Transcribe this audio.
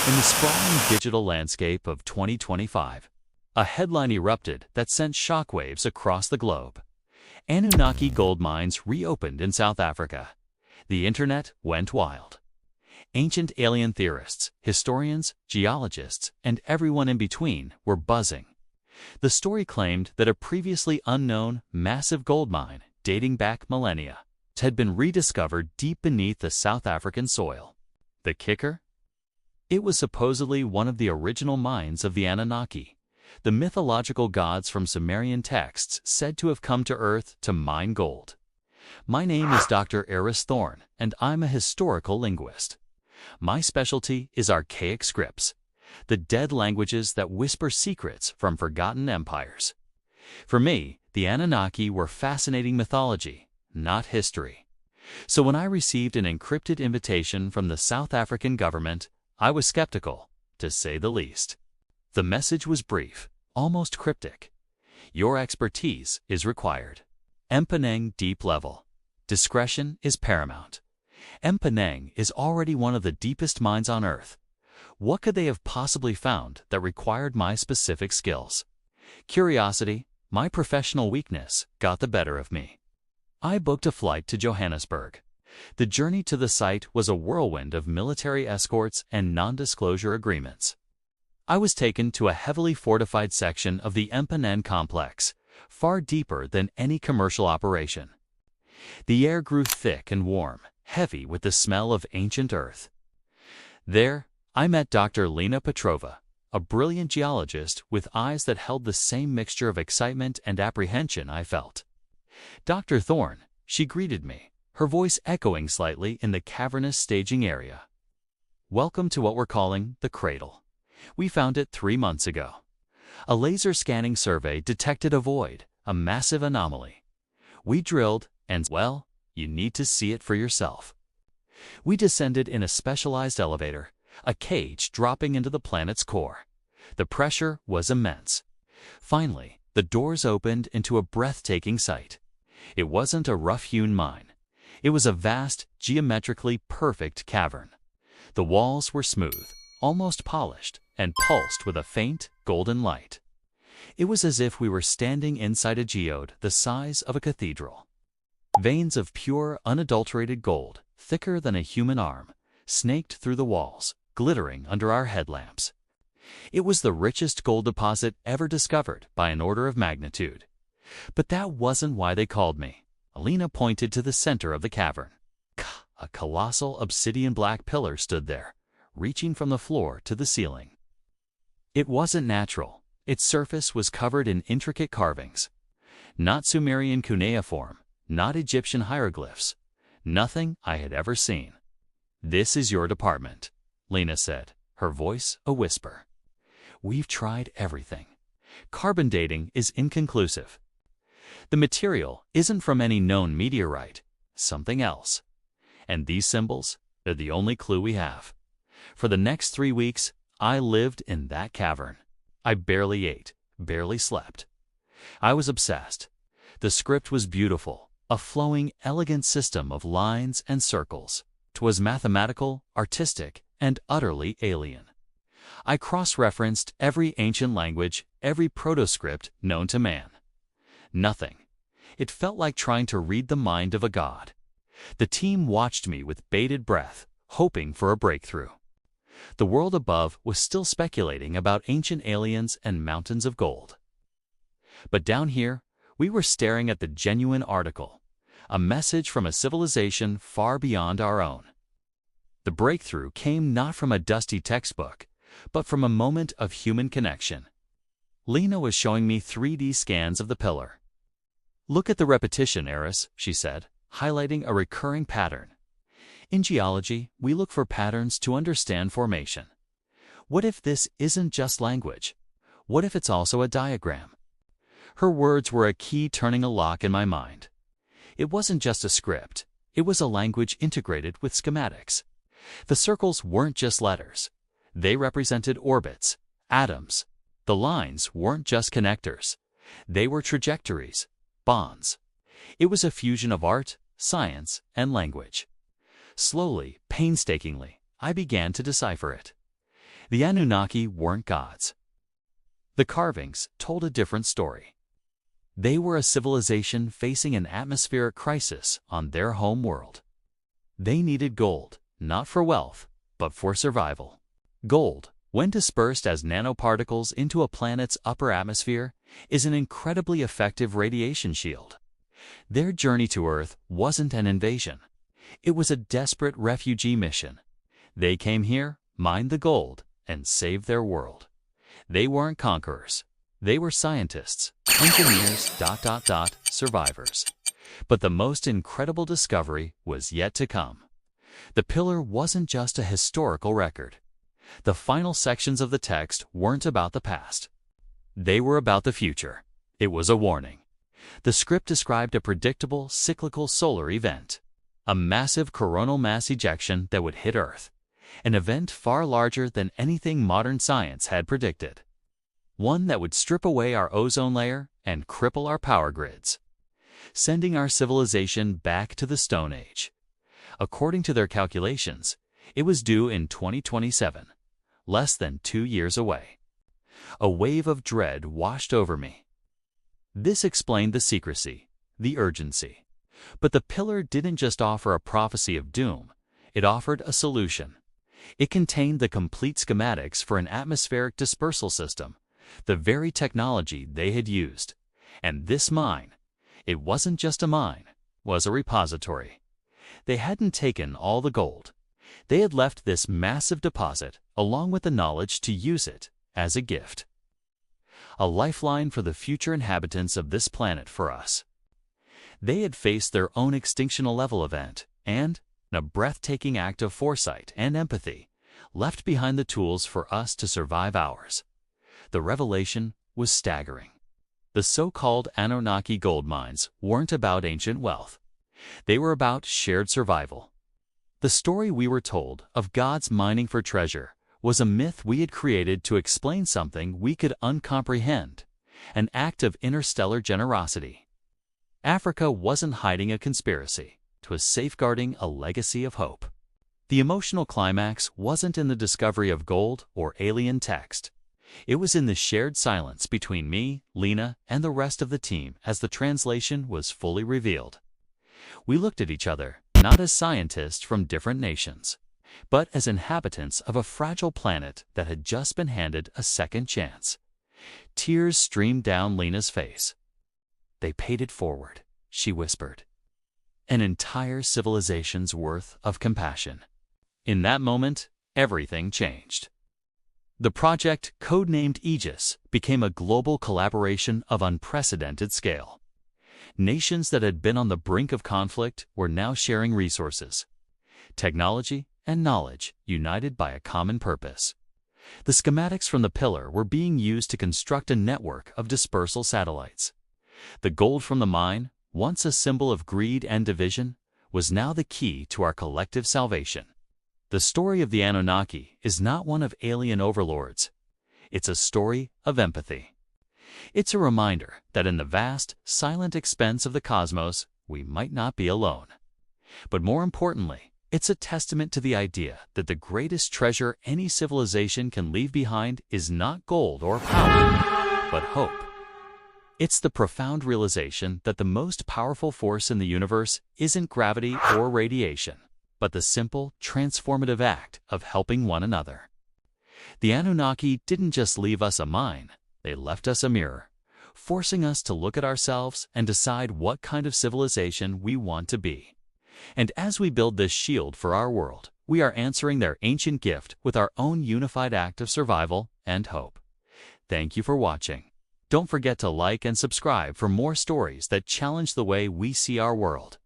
In the sprawling digital landscape of 2025, a headline erupted that sent shockwaves across the globe. Anunnaki gold mines reopened in South Africa. The internet went wild. Ancient alien theorists, historians, geologists, and everyone in between were buzzing. The story claimed that a previously unknown, massive gold mine, dating back millennia, had been rediscovered deep beneath the South African soil. The kicker? It was supposedly one of the original mines of the Anunnaki, the mythological gods from Sumerian texts said to have come to Earth to mine gold. My name is Dr. Eris Thorne, and I'm a historical linguist. My specialty is archaic scripts, the dead languages that whisper secrets from forgotten empires. For me, the Anunnaki were fascinating mythology, not history. So when I received an encrypted invitation from the South African government, I was skeptical, to say the least. The message was brief, almost cryptic. Your expertise is required. Mponeng deep level. Discretion is paramount. Mponeng is already one of the deepest mines on Earth. What could they have possibly found that required my specific skills? Curiosity, my professional weakness, got the better of me. I booked a flight to Johannesburg. The journey to the site was a whirlwind of military escorts and non-disclosure agreements. I was taken to a heavily fortified section of the Mponeng complex, far deeper than any commercial operation. The air grew thick and warm, heavy with the smell of ancient earth. There, I met Dr. Lena Petrova, a brilliant geologist with eyes that held the same mixture of excitement and apprehension I felt. Dr. Thorne, she greeted me, her voice echoing slightly in the cavernous staging area. Welcome to what we're calling the cradle. We found it 3 months ago. A laser scanning survey detected a void, a massive anomaly. We drilled, and well, you need to see it for yourself. We descended in a specialized elevator, a cage dropping into the planet's core. The pressure was immense. Finally, the doors opened into a breathtaking sight. It wasn't a rough-hewn mine. It was a vast, geometrically perfect cavern. The walls were smooth, almost polished, and pulsed with a faint, golden light. It was as if we were standing inside a geode the size of a cathedral. Veins of pure, unadulterated gold, thicker than a human arm, snaked through the walls, glittering under our headlamps. It was the richest gold deposit ever discovered by an order of magnitude. But that wasn't why they called me. Alina pointed to the center of the cavern. A colossal obsidian black pillar stood there, reaching from the floor to the ceiling. It wasn't natural. Its surface was covered in intricate carvings. Not Sumerian cuneiform, not Egyptian hieroglyphs. Nothing I had ever seen. This is your department, Lena said, her voice a whisper. We've tried everything. Carbon dating is inconclusive. The material isn't from any known meteorite, something else. And these symbols, they're the only clue we have. For the next 3 weeks, I lived in that cavern. I barely ate, barely slept. I was obsessed. The script was beautiful, a flowing, elegant system of lines and circles. 'Twas mathematical, artistic, and utterly alien. I cross-referenced every ancient language, every proto-script known to man. Nothing. It felt like trying to read the mind of a god. The team watched me with bated breath, hoping for a breakthrough. The world above was still speculating about ancient aliens and mountains of gold. But down here, we were staring at the genuine article, a message from a civilization far beyond our own. The breakthrough came not from a dusty textbook, but from a moment of human connection. Lena was showing me 3D scans of the pillar. Look at the repetition, Eris, she said, highlighting a recurring pattern. In geology, we look for patterns to understand formation. What if this isn't just language? What if it's also a diagram? Her words were a key turning a lock in my mind. It wasn't just a script. It was a language integrated with schematics. The circles weren't just letters. They represented orbits, atoms. The lines weren't just connectors. They were trajectories, bonds. It was a fusion of art, science, and language. Slowly, painstakingly, I began to decipher it. The Anunnaki weren't gods. The carvings told a different story. They were a civilization facing an atmospheric crisis on their home world. They needed gold, not for wealth, but for survival. Gold, when dispersed as nanoparticles into a planet's upper atmosphere, is an incredibly effective radiation shield. Their journey to Earth wasn't an invasion. It was a desperate refugee mission. They came here, mined the gold, and saved their world. They weren't conquerors. They were scientists, engineers, survivors. But the most incredible discovery was yet to come. The pillar wasn't just a historical record. The final sections of the text weren't about the past. They were about the future. It was a warning. The script described a predictable, cyclical solar event, a massive coronal mass ejection that would hit Earth, an event far larger than anything modern science had predicted, one that would strip away our ozone layer and cripple our power grids, sending our civilization back to the Stone Age. According to their calculations, it was due in 2027, less than 2 years away. A wave of dread washed over me. This explained the secrecy, the urgency. But the pillar didn't just offer a prophecy of doom, it offered a solution. It contained the complete schematics for an atmospheric dispersal system, the very technology they had used. And this mine, it wasn't just a mine, was a repository. They hadn't taken all the gold. They had left this massive deposit along with the knowledge to use it as a gift. A lifeline for the future inhabitants of this planet for us. They had faced their own extinctional level event and, in a breathtaking act of foresight and empathy, left behind the tools for us to survive ours. The revelation was staggering. The so-called Anunnaki gold mines weren't about ancient wealth. They were about shared survival. The story we were told of gods mining for treasure was a myth we had created to explain something we could uncomprehend, an act of interstellar generosity. Africa wasn't hiding a conspiracy, it was safeguarding a legacy of hope. The emotional climax wasn't in the discovery of gold or alien text. It was in the shared silence between me, Lena, and the rest of the team as the translation was fully revealed. We looked at each other, not as scientists from different nations, but as inhabitants of a fragile planet that had just been handed a second chance. Tears streamed down Lena's face. "They paid it forward," she whispered. "An entire civilization's worth of compassion." In that moment, everything changed. The project, codenamed Aegis, became a global collaboration of unprecedented scale. Nations that had been on the brink of conflict were now sharing resources, technology, and knowledge united by a common purpose. The schematics from the pillar were being used to construct a network of dispersal satellites. The gold from the mine, once a symbol of greed and division, was now the key to our collective salvation. The story of the Anunnaki is not one of alien overlords. It's a story of empathy. It's a reminder that in the vast, silent expanse of the cosmos, we might not be alone. But more importantly, it's a testament to the idea that the greatest treasure any civilization can leave behind is not gold or power, but hope. It's the profound realization that the most powerful force in the universe isn't gravity or radiation, but the simple, transformative act of helping one another. The Anunnaki didn't just leave us a mine, they left us a mirror, forcing us to look at ourselves and decide what kind of civilization we want to be. And as we build this shield for our world, we are answering their ancient gift with our own unified act of survival and hope. Thank you for watching. Don't forget to like and subscribe for more stories that challenge the way we see our world.